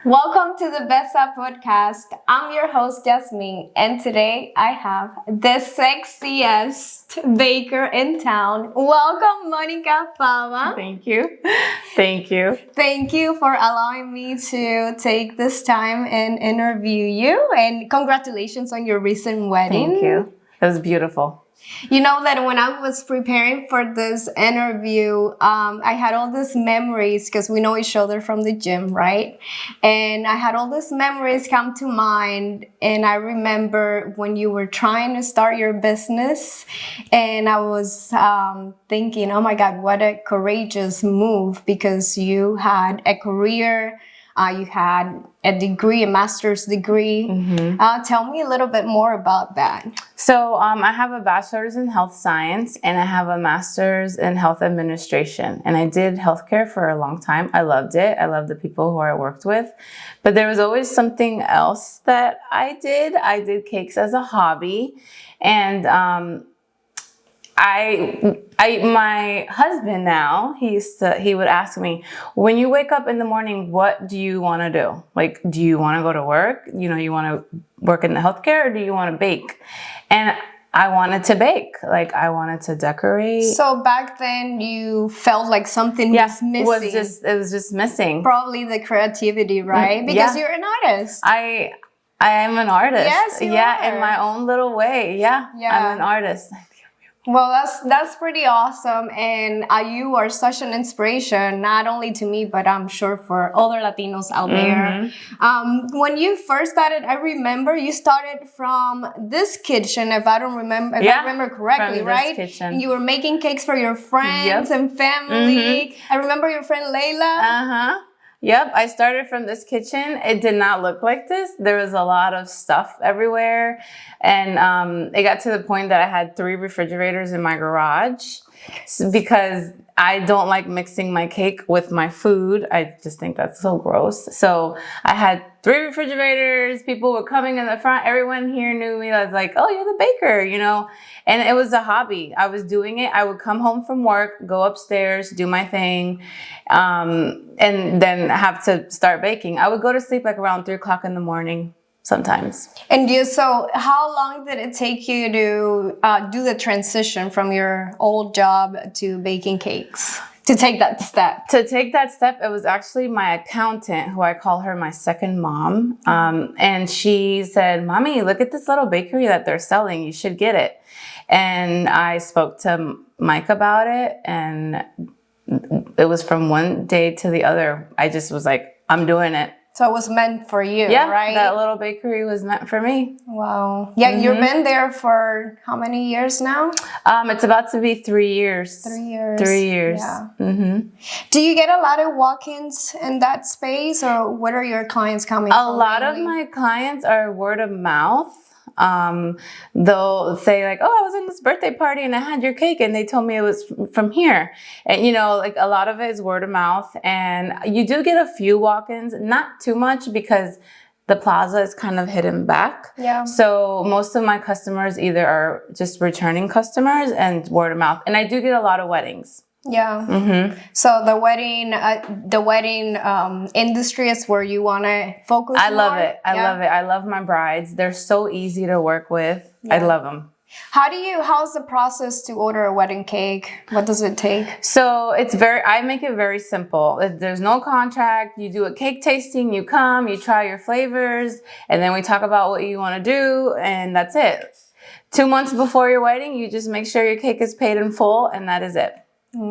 Welcome to the Beza podcast. I'm your host, Jasmine, and today I have the sexiest baker in town. Welcome, Monica Faba. Thank you. Thank you. Thank you for allowing me to take this time and interview you, and congratulations on your recent wedding. Thank you. It was beautiful. You know that when I was preparing for this interview, I had all these memories because we know each other from the gym, right? And I had all these memories come to mind. And I remember when you were trying to start your business, and I was thinking, oh my God, what a courageous move, because you had a career. You had a degree, a master's degree. Tell me a little bit more about that. So I have a bachelor's in health science and I have a master's in health administration. And I did healthcare for a long time. I loved it. I loved the people who I worked with. But there was always something else that I did. I did cakes as a hobby. And my husband now, he would ask me, when you wake up in the morning, what do you want to do? Like, do you want to go to work? You know, you want to work in the healthcare, or do you want to bake? And I wanted to bake. Like, I wanted to decorate. So back then you felt like something was missing. It was just missing. Probably the creativity, right? Because you're an artist. I am an artist. Yes, you are. In my own little way. Yeah. I'm an artist. Well, that's pretty awesome, and you are such an inspiration, not only to me, but I'm sure for other Latinos out there. When you first started, I remember you started from this kitchen, if I remember correctly, from right? This kitchen. And you were making cakes for your friends and family. I remember your friend Layla. Yep, I started from this kitchen. It did not look like this. There was a lot of stuff everywhere. And it got to the point that I had 3 refrigerators in my garage because I don't like mixing my cake with my food. I just think that's so gross. So I had 3 refrigerators. People were coming in the front. Everyone here knew me. I was like, oh, you're the baker, you know? And it was a hobby. I was doing it. I would come home from work, go upstairs, do my thing, and then have to start baking. I would go to sleep like around 3 o'clock in the morning sometimes. And so how long did it take you to do the transition from your old job to baking cakes? To take that step? To take that step, it was actually my accountant, who I call her my second mom. And she said, Mommy, look at this little bakery that they're selling. You should get it. And I spoke to Mike about it. And it was from one day to the other. I just was like, I'm doing it. So it was meant for you, right? That little bakery was meant for me. Wow. Yeah, you've been there for how many years now? It's about to be 3 years. 3 years. 3 years. Yeah. Do you get a lot of walk-ins in that space, or what are your clients coming from? A lot of my clients are word of mouth. They'll say like, oh, I was in this birthday party and I had your cake and they told me it was from here. And you know, like a lot of it is word of mouth, and you do get a few walk-ins, not too much because the plaza is kind of hidden back. Yeah. So most of my customers either are just returning customers and word of mouth. And I do get a lot of weddings. Yeah. So the wedding industry is where you want to focus. I love it. I love it. I love my brides. They're so easy to work with. I love them. How's the process to order a wedding cake? What does it take? So I make it very simple. There's no contract. You do a cake tasting, you come, you try your flavors, and then we talk about what you want to do, and that's it. 2 months before your wedding, you just make sure your cake is paid in full, and that is it.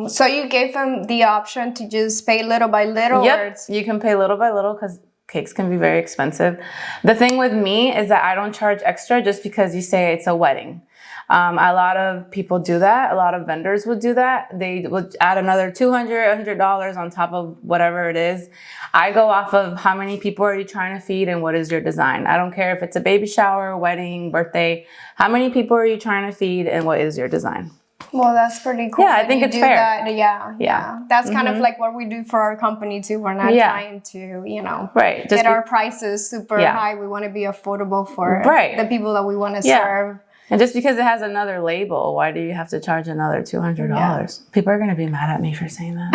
So you gave them the option to just pay little by little? Yep, you can pay little by little because cakes can be very expensive. The thing with me is that I don't charge extra just because you say it's a wedding. A lot of people do that. A lot of vendors would do that. They would add another $200 on top of whatever it is. I go off of how many people are you trying to feed and what is your design. I don't care if it's a baby shower, wedding, birthday. How many people are you trying to feed and what is your design? Well, that's pretty cool. Yeah, I think it's fair. That. Yeah. That's kind of like what we do for our company too. We're not trying to, get our prices super high. We want to be affordable for the people that we want to serve. And just because it has another label, why do you have to charge another $200? People are going to be mad at me for saying that.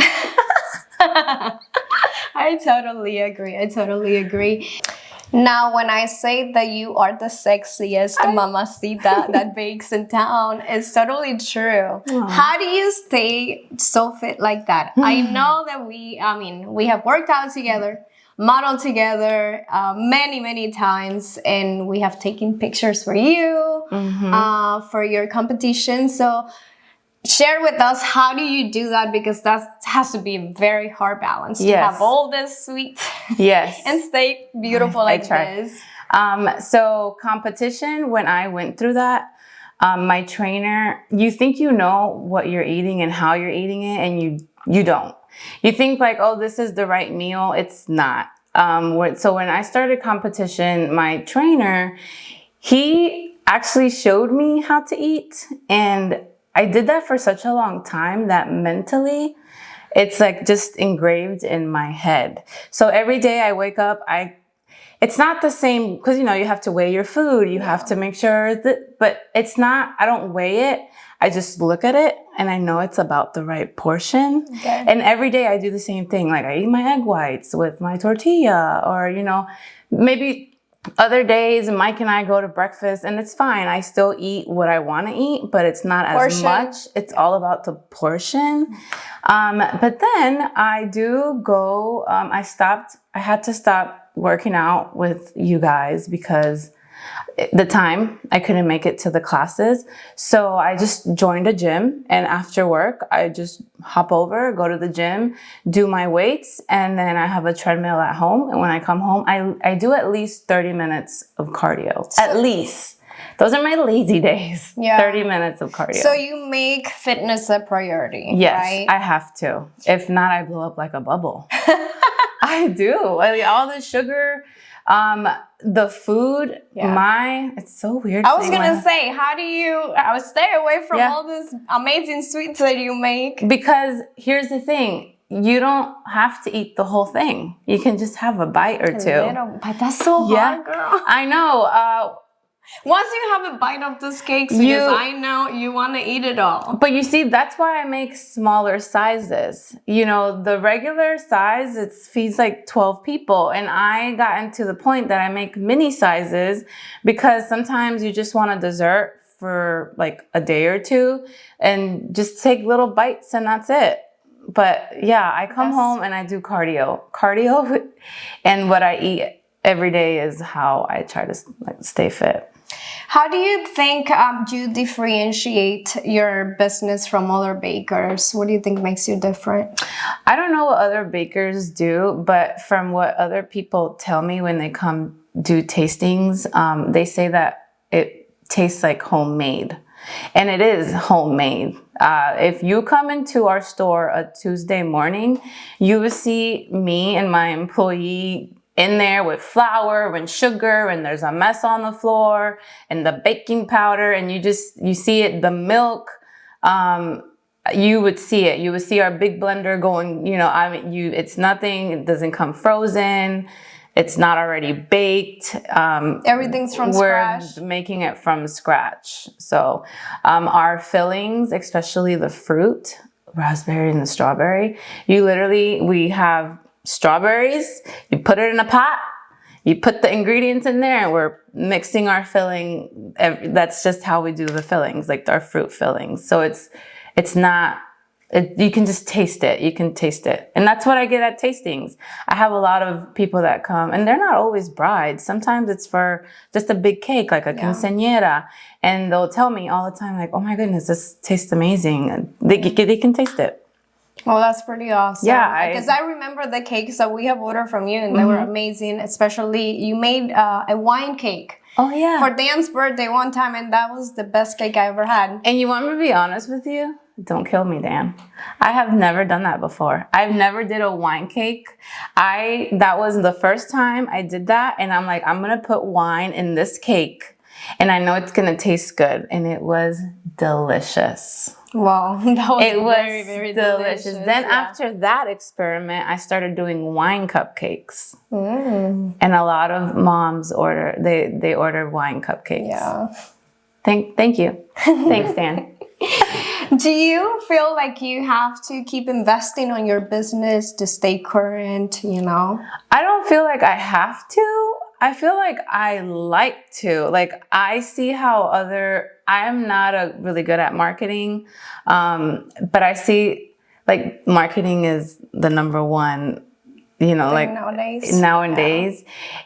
I I totally agree. I totally agree. Now, when I say that you are the sexiest mamacita that bakes in town, it's totally true. Aw. How do you stay so fit like that? I know that we have worked out together, modeled together many, many times, and we have taken pictures for you, for your competition. So share with us, how do you do that? Because that has to be a very hard balance to have all this sweet and stay beautiful like this. So competition, when I went through that, my trainer, you think you know what you're eating and how you're eating it, and you don't. You think like, oh, this is the right meal. It's not. So when I started competition, my trainer, he actually showed me how to eat, and I did that for such a long time that mentally it's like just engraved in my head. So every day I wake up, it's not the same, because you have to weigh your food, you have to make sure that, but it's not, I don't weigh it. I just look at it and I know it's about the right portion. Okay. And every day I do the same thing. Like I eat my egg whites with my tortilla, or, maybe other days Mike and I go to breakfast and it's fine. I still eat what I want to eat, but it's not as much. It's all about the portion. But then I do go, I had to stop working out with you guys because I couldn't make it to the classes. So I just joined a gym, and after work, I just hop over, go to the gym, do my weights, and then I have a treadmill at home. And when I come home, I do at least 30 minutes of cardio. At least. Those are my lazy days. 30 minutes of cardio. So you make fitness a priority, yes, right? I have to. If not, I blow up like a bubble. I do. All the sugar, the food, it's so weird. I was gonna say, how do you stay away from all this amazing sweets that you make? Because here's the thing. You don't have to eat the whole thing. You can just have a bite or two. But that's so hard, girl. I know. Once you have a bite of those cakes, because I know you want to eat it all. But you see, that's why I make smaller sizes. The regular size, it feeds like 12 people. And I got into the point that I make mini sizes because sometimes you just want a dessert for like a day or two and just take little bites and that's it. But yeah, I come home and I do cardio. And what I eat every day is how I try to stay fit. How do you think you differentiate your business from other bakers? What do you think makes you different? I don't know what other bakers do, but from what other people tell me when they come do tastings, they say that it tastes like homemade. And it is homemade. If you come into our store a Tuesday morning, you will see me and my employee in there with flour and sugar, and there's a mess on the floor and the baking powder, and you see it, the milk, you would see it. You would see our big blender going, it's nothing, it doesn't come frozen. It's not already baked. Everything's from scratch. We're making it from scratch. So our fillings, especially the fruit, raspberry and the strawberry, we have strawberries, you put it in a pot, you put the ingredients in there, and we're mixing our filling. That's just how we do the fillings, like our fruit fillings. So you can just taste it. You can taste it. And that's what I get at tastings. I have a lot of people that come, and they're not always brides. Sometimes it's for just a big cake, like a quinceañera. And they'll tell me all the time, like, oh my goodness, this tastes amazing. They can taste it. Well, that's pretty awesome. Yeah. Because I remember the cakes that we have ordered from you, and they were amazing. Especially, you made a wine cake. Oh, yeah. For Dan's birthday one time, and that was the best cake I ever had. And you want me to be honest with you? Don't kill me, Dan. I have never done that before. I've never did a wine cake. That was the first time I did that, and I'm like, I'm going to put wine in this cake, and I know it's going to taste good. And it was delicious. Wow, that was very, very delicious. Then after that experiment, I started doing wine cupcakes. And a lot of moms they order wine cupcakes. Yeah. Thank you. Thanks, Dan. Do you feel like you have to keep investing on your business to stay current, you know? I don't feel like I have to. I feel like I like to. Like, I see how I'm not really good at marketing, but I see like marketing is the number one, like nowadays. Yeah.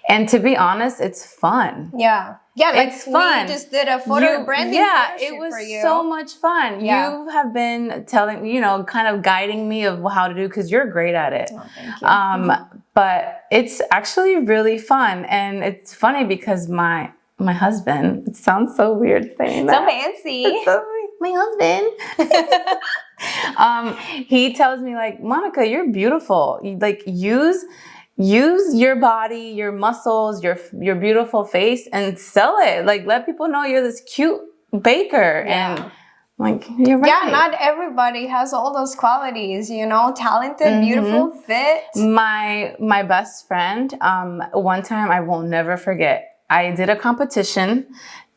And to be honest, it's fun. Yeah. Yeah, like it's fun. We just did a photo branding. Yeah, it was so much fun. Yeah. You have been telling, kind of guiding me of how to do, because you're great at it. Oh, thank you. But it's actually really fun, and it's funny because my husband. It sounds so weird saying that. So fancy. My husband. He tells me, like, Monica, you're beautiful. Like, use your body, your muscles, your beautiful face, and sell it. Like, let people know you're this cute baker. Yeah. And like, you're right. Yeah, not everybody has all those qualities, talented, beautiful, fit. My best friend, one time I will never forget, I did a competition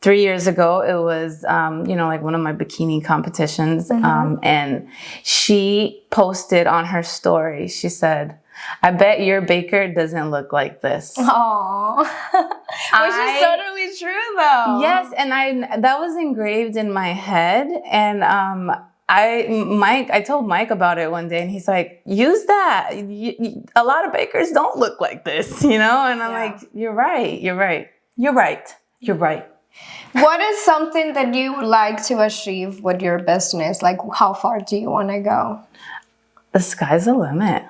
3 years ago. It was, like one of my bikini competitions. And she posted on her story, she said, I bet your baker doesn't look like this. Oh, which is totally true though. Yes, and that was engraved in my head. And I told Mike about it one day, and he's like, use that. A lot of bakers don't look like this, And I'm like, you're right. What is something that you would like to achieve with your business? Like, how far do you want to go? The sky's the limit.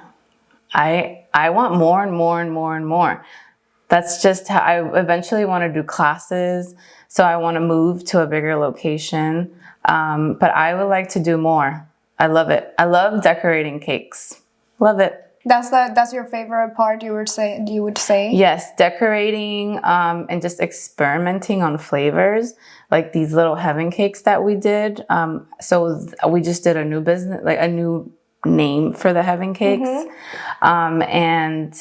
I want more and more and more and more. That's just how I eventually want to do classes. So I want to move to a bigger location. But I would like to do more. I love it. I love decorating cakes. Love it. That's your favorite part, you would say? Yes, decorating, and just experimenting on flavors, like these little heaven cakes that we did. So we just did a new business, like a new name for the heaven cakes. And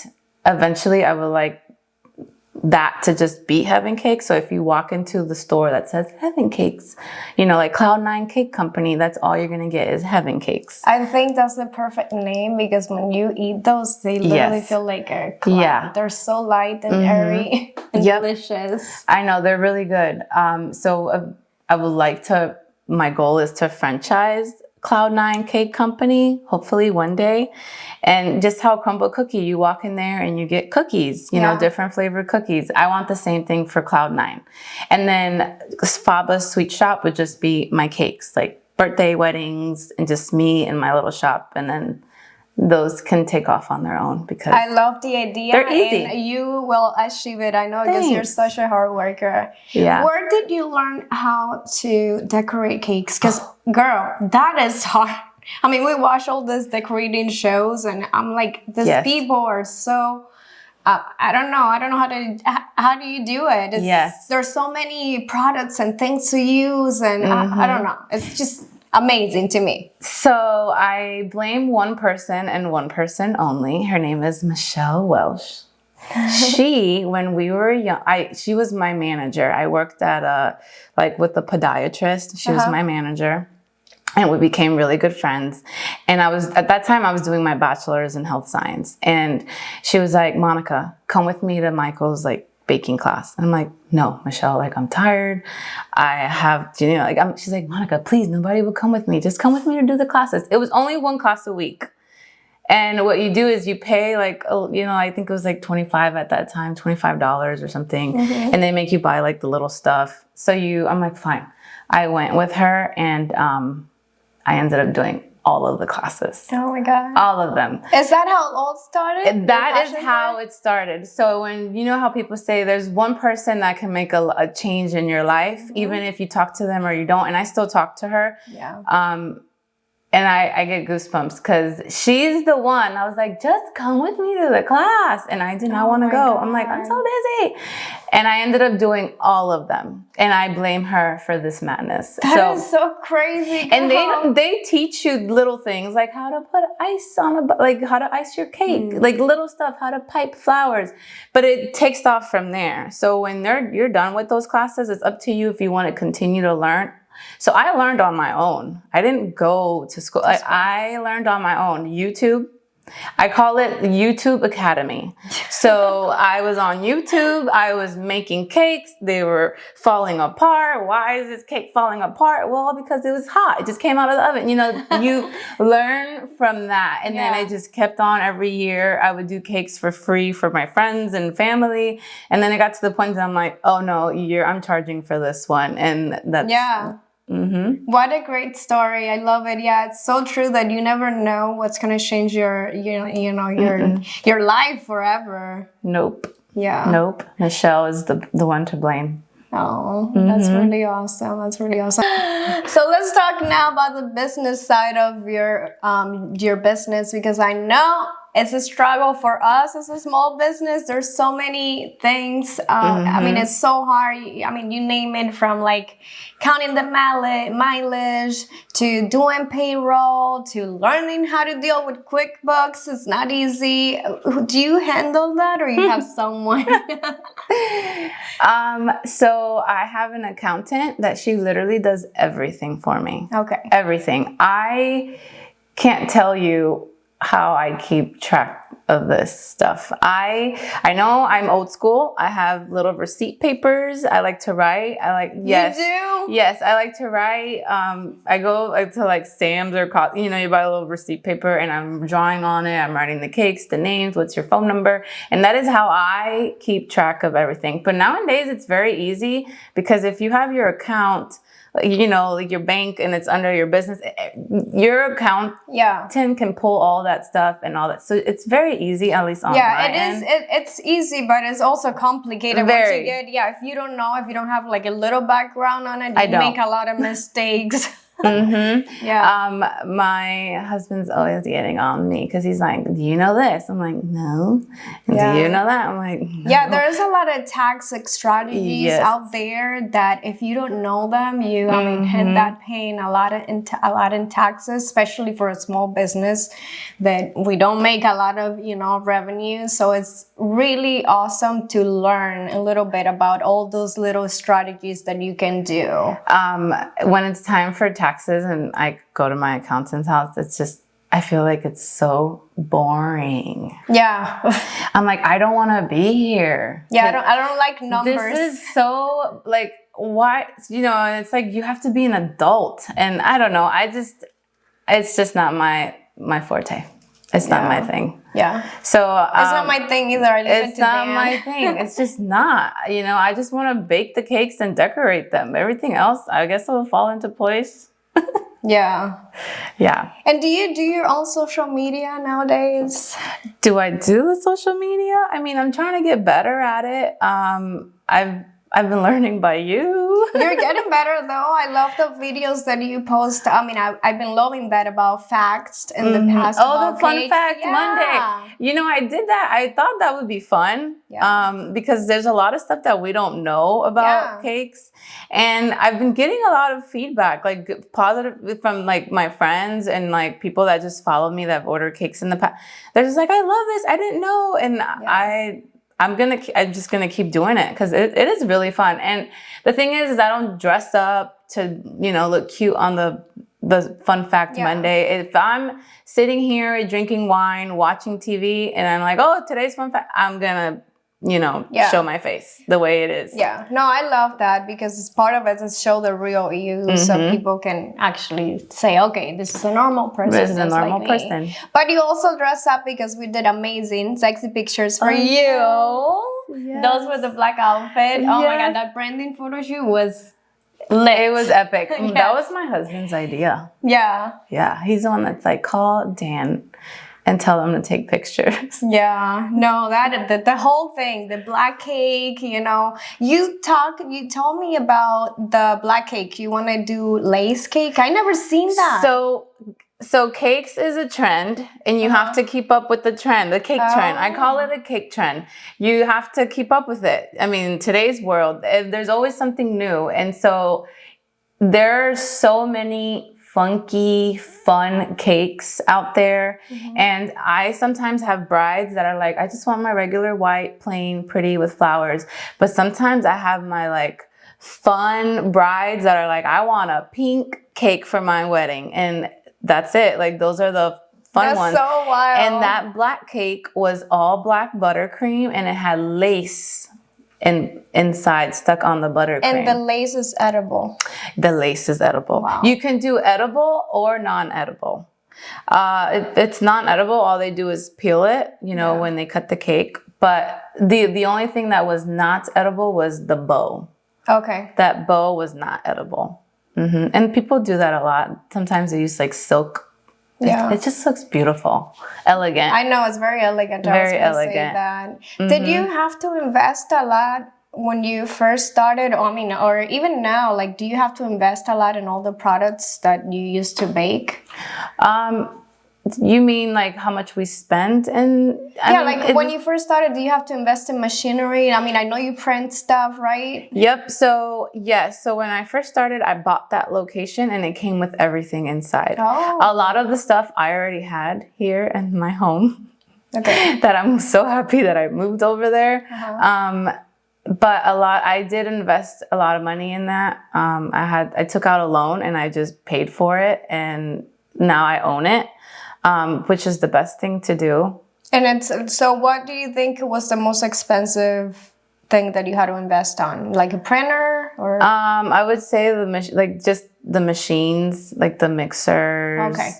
eventually I would like that to just be heaven cakes. So if you walk into the store that says heaven cakes, like Cloud9 Cake Company, that's all you're going to get is heaven cakes. I think that's the perfect name, because when you eat those, they literally feel like a cloud. Yeah. They're so light and airy and delicious. I know, they're really good. So I would like to, my goal is to franchise Cloud9 Cake Company, hopefully one day. And just how Crumble Cookie, you walk in there and you get cookies, different flavored cookies. I want the same thing for Cloud9. And then Faba's Sweetshop would just be my cakes, like birthday, weddings, and just me and my little shop. And then those can take off on their own, because I love the idea. They're easy. And you will achieve it. I know, because you're such a hard worker. Yeah. Where did you learn how to decorate cakes? Because, girl, that is hard. I mean, we watch all these decorating shows, and I'm like, these people are so... I don't know how do you do it? There's so many products and things to use, and I don't know. It's just amazing to me. So I blame one person and one person only. Her name is Michelle Welsh. She, when we were young, she was my manager. I worked at with a podiatrist. She was my manager. And we became really good friends. And at that time, I was doing my bachelor's in health science. And she was like, Monica, come with me to Michael's baking class. And I'm like, no, Michelle, I'm tired. I have, she's like, Monica, please, nobody will come with me. Just come with me to do the classes. It was only one class a week. And what you do is you pay I think it was 25 at that time, $25 or something. And they make you buy the little stuff. So I'm like, fine. I went with her, and I ended up doing all of the classes. Oh my God. All of them. Is that how it all started? That is how it started. So when, how people say there's one person that can make a change in your life, even if you talk to them or you don't, and I still talk to her. Yeah. And I get goosebumps, because she's the one. I was like, just come with me to the class. And I did not want to go. I'm like, I'm so busy. And I ended up doing all of them. And I blame her for this madness. That is so crazy. Girl. And they teach you little things, like how to put ice on how to ice your cake, little stuff, how to pipe flowers. But it takes off from there. So when you're done with those classes, it's up to you if you want to continue to learn So I learned on my own. I didn't go to school. I learned on my own. YouTube. I call it YouTube Academy. So I was on YouTube. I was making cakes. They were falling apart. Why is this cake falling apart? Well, because it was hot. It just came out of the oven. You know, you learn from that. And then I just kept on every year. I would do cakes for free for my friends and family. And then it got to the point that I'm like, oh no, I'm charging for this one. And that's... Yeah. Mm-hmm. What a great story. I love it. Yeah, it's so true that you never know what's going to change your life forever. Nope. Yeah. Nope. Michelle is the one to blame. Oh, that's really awesome. That's really awesome. So let's talk now about the business side of your business, because I know it's a struggle for us as a small business. There's so many things. I mean, it's so hard. I mean, you name it, from like counting the mileage to doing payroll to learning how to deal with QuickBooks. It's not easy. Do you handle that, or you have someone? So I have an accountant that she literally does everything for me. Okay. Everything. I can't tell you how I keep track of this stuff. I know I'm old school. I have little receipt papers. I like to write. Yes. You do? Yes, I like to write. I go to like Sam's or you buy a little receipt paper and I'm drawing on it. I'm writing the cakes, the names, what's your phone number. And that is how I keep track of everything. But nowadays it's very easy, because if you have your account, like your bank, and it's under your business, your accountant can pull all that stuff and all that. So it's very easy, at least on my end. It's easy, but it's also complicated. Very. Once you get, if you don't know, if you don't have like a little background on it, you make a lot of mistakes. Yeah. My husband's always getting on me because he's like, do you know this? I'm like, no. Do you know that? I'm like, no. Yeah, there's a lot of tax strategies out there that if you don't know them, you end up paying a lot in taxes, especially for a small business that we don't make a lot of revenue. So it's really awesome to learn a little bit about all those little strategies that you can do. When it's time for taxes and I go to my accountant's house, it's just, I feel like it's so boring. Yeah. I'm like, I don't want to be here. Yeah, I don't like numbers. This is so like, why, and it's like, you have to be an adult. And I don't know, it's just not my forte. It's not my thing. Yeah. So it's not my thing either. It's not my thing. It's just not. I just want to bake the cakes and decorate them. Everything else, I guess, will fall into place. Yeah. Yeah. And do you do your own social media nowadays? Do I do the social media? I mean, I'm trying to get better at it. I've been learning by you. You're getting better though. I love the videos that you post. I mean, I've been loving that about facts in the past. Oh, the Fun Fact Monday. I did that. I thought that would be fun. Yeah. Because there's a lot of stuff that we don't know about cakes. And I've been getting a lot of feedback, like positive, from like my friends and like people that just follow me that have ordered cakes in the past. They're just like, I love this. I didn't know. And I'm just gonna keep doing it because it is really fun. And the thing is I don't dress up to look cute on the Fun Fact Monday. If I'm sitting here drinking wine, watching TV, and I'm like, oh, today's Fun Fact, I'm gonna show my face the way it is. Yeah. No, I love that because it's part of it is show the real you, so people can actually say, okay, this is a normal person. This is a normal person. But you also dress up because we did amazing, sexy pictures for you. Yes. Those were the black outfit. Oh my God, that branding photo shoot was lit. It was epic. That was my husband's idea. Yeah. Yeah. He's the one that's like, call Dan and tell them to take pictures. Yeah, no, the whole thing, the black cake, you told me about the black cake. You want to do lace cake? I never seen that. So cakes is a trend, and you have to keep up with the trend, the cake trend. I call it a cake trend. You have to keep up with it. I mean, today's world, there's always something new. And so there are so many funky, fun cakes out there. And I sometimes have brides that are like, I just want my regular white, plain, pretty with flowers. But sometimes I have my like fun brides that are like, I want a pink cake for my wedding. And that's it. Like, those are the fun ones. That's so wild. And that black cake was all black buttercream, and it had lace inside stuck on the buttercream. And the lace is edible. The lace is edible. Wow. You can do edible or non-edible. If it's non-edible, all they do is peel it, when they cut the cake. But the only thing that was not edible was the bow. Okay. That bow was not edible. And people do that a lot. Sometimes they use like silk. Yeah. It just looks beautiful, elegant. I know, it's very elegant. Very I was gonna elegant. say that. Did you have to invest a lot when you first started? Or even now, like, do you have to invest a lot in all the products that you used to bake? You mean like how much we spent? When you first started, do you have to invest in machinery? I know you print stuff, right? Yep. So yes. So when I first started, I bought that location, and it came with everything inside. Oh. A lot of the stuff I already had here in my home. Okay. That I'm so happy that I moved over there. But I did invest a lot of money in that. I took out a loan, and I just paid for it, and now I own it. Which is the best thing to do. And so what do you think was the most expensive thing that you had to invest on? Like a printer or? I would say just the machines, like the mixers. Okay.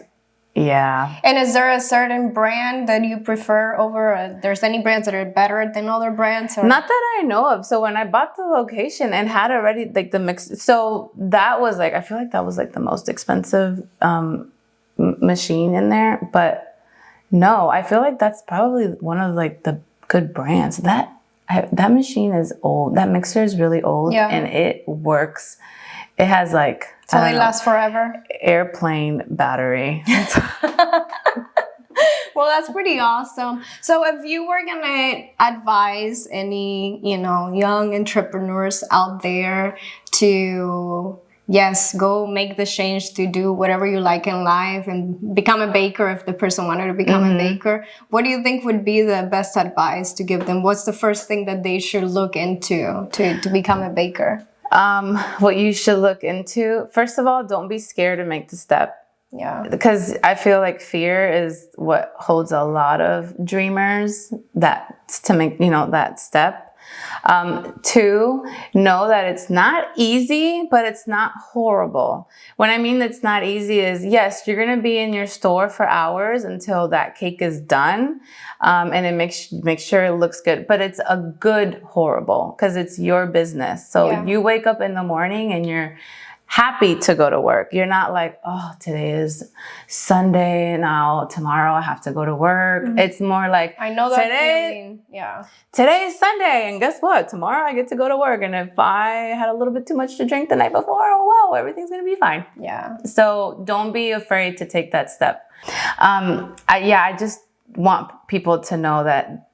Yeah. And is there a certain brand that you prefer over? There's any brands that are better than other brands? Or? Not that I know of. So when I bought the location and had already like the mix, so that was like, I feel like that was like the most expensive machine in there. But no, I feel like that's probably one of like the good brands. That machine is old. That mixer is really old. Yeah. And it works. It has like, so they last forever? Airplane battery. Well, that's pretty awesome. So if you were gonna advise any, young entrepreneurs out there to, yes, go make the change to do whatever you like in life and become a baker if the person wanted to become a baker, what do you think would be the best advice to give them? What's the first thing that they should look into to become a baker? What you should look into, first of all, don't be scared to make the step. Yeah. Because I feel like fear is what holds a lot of dreamers to make, that step. 2, know that it's not easy, but it's not horrible. When I mean it's not easy is, yes, you're going to be in your store for hours until that cake is done. And it make sure it looks good, but it's a good horrible because it's your business. So you wake up in the morning and you're happy to go to work. You're not like, oh, today is Sunday. Now tomorrow I have to go to work. It's more like, I know that feeling. Yeah. Today is Sunday, and guess what? Tomorrow I get to go to work. And if I had a little bit too much to drink the night before, oh well, everything's gonna be fine. Yeah. So don't be afraid to take that step. I just want people to know that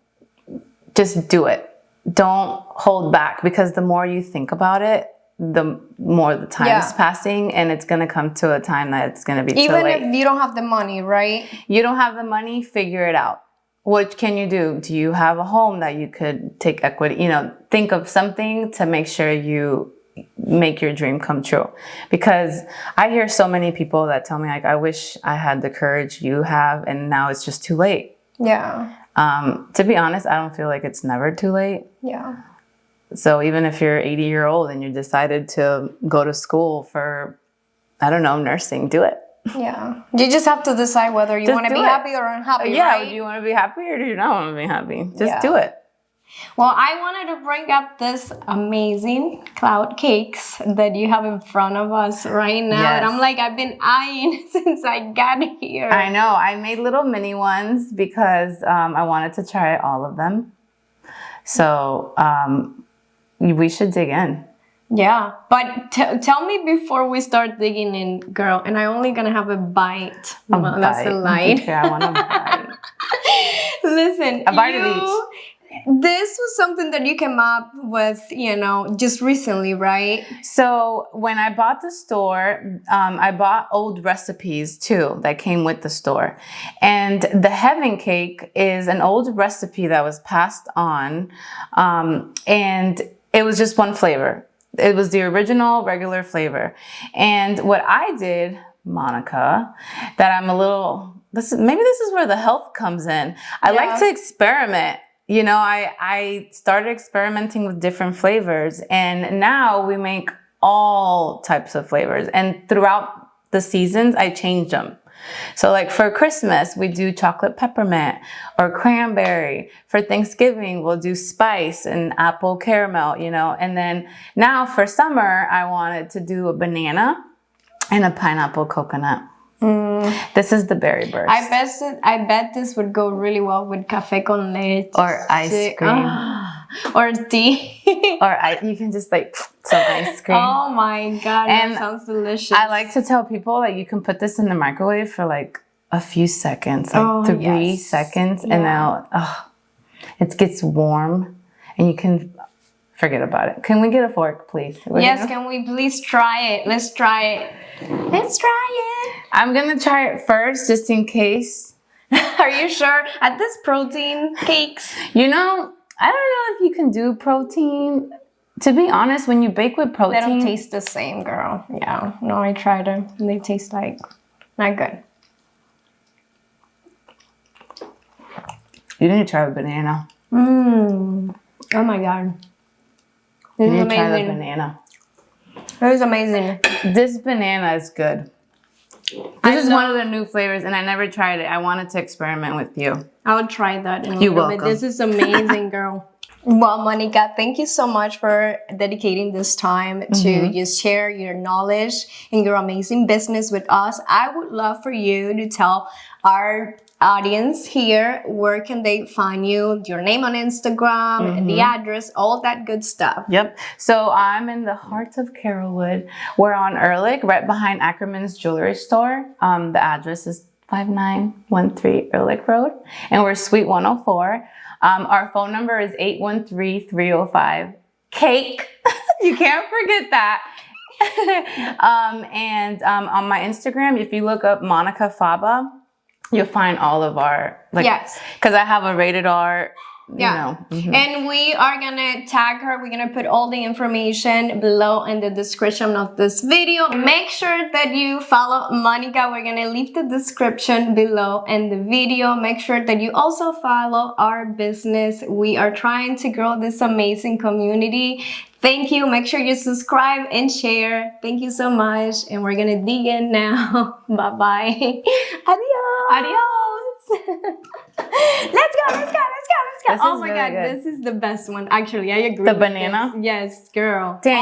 just do it. Don't hold back, because the more you think about it, the more the time is passing, and it's going to come to a time that it's going to be too late. Even if you don't have the money, right? You don't have the money, figure it out. What can you do? Do you have a home that you could take equity? Think of something to make sure you make your dream come true. Because I hear so many people that tell me, like, I wish I had the courage you have, and now it's just too late. Yeah. To be honest, I don't feel like it's never too late. Yeah. So even if you're 80-year-old and you decided to go to school for, I don't know, nursing, do it. Yeah. You just have to decide whether you want to be happy or unhappy, right? Do you want to be happy or do you not want to be happy? Just do it. Well, I wanted to bring up this amazing cloud cakes that you have in front of us right now. Yes. And I'm like, I've been eyeing since I got here. I know. I made little mini ones because I wanted to try all of them. So we should dig in. Yeah. But tell me before we start digging in, girl, and I'm only going to have a bite. That's a lie. Okay, I want a bite. Listen. A bite of each. This was something that you came up with, just recently, right? So when I bought the store, I bought old recipes too that came with the store. And the heaven cake is an old recipe that was passed on. And it was just one flavor. It was the original regular flavor. And what I did, Monica, that I'm a little, maybe this is where the health comes in. I like to experiment. You know, I started experimenting with different flavors, and now we make all types of flavors. And throughout the seasons, I change them. So like for Christmas, we do chocolate peppermint or cranberry. For Thanksgiving, we'll do spice and apple caramel, you know. And then now for summer, I wanted to do a banana and a pineapple coconut. This is the berry burst. I bet this would go really well with café con leche. Or ice cream. Or tea. You can just like some ice cream. Oh my God, that sounds delicious. I like to tell people that you can put this in the microwave for like a few seconds, like 3 seconds, and now it gets warm and you can forget about it. Can we get a fork, please? Yes, can we please try it? Let's try it. Let's try it. I'm gonna try it first, just in case. Are you sure? At this protein cakes? You know, I don't know if you can do protein. To be honest, when you bake with protein, they don't taste the same, girl. Yeah, no, I tried them. They taste like not good. You need to try the banana. Oh my God. This is amazing. Try the banana. It was amazing. This banana is good. This is one of the new flavors, and I never tried it. I wanted to experiment with you. I'll try that in a You're little welcome. bit. This is amazing, girl. Well, Monica, thank you so much for dedicating this time to just share your knowledge and your amazing business with us. I would love for you to tell our audience here where can they find you, your name on Instagram, and the address, all that good stuff. Yep. So I'm in the heart of Carrollwood. We're on Ehrlich, right behind Ackerman's jewelry store. The address is 5913 Ehrlich Road, and we're Suite 104. Our phone number is 813-305-CAKE. You can't forget that. And on my Instagram, if you look up Monica Faba, you'll find all of our, because I have a rated R, you know. And we are gonna tag her. We're gonna put all the information below in the description of this video. Make sure that you follow Monica. We're gonna leave the description below in the video. Make sure that you also follow our business. We are trying to grow this amazing community. Thank you. Make sure you subscribe and share. Thank you so much. And we're gonna dig in now. Bye-bye. Adios. Adios. Let's go. Oh my God, this is the best one. Actually, I agree. The banana? Yes, girl. Damn.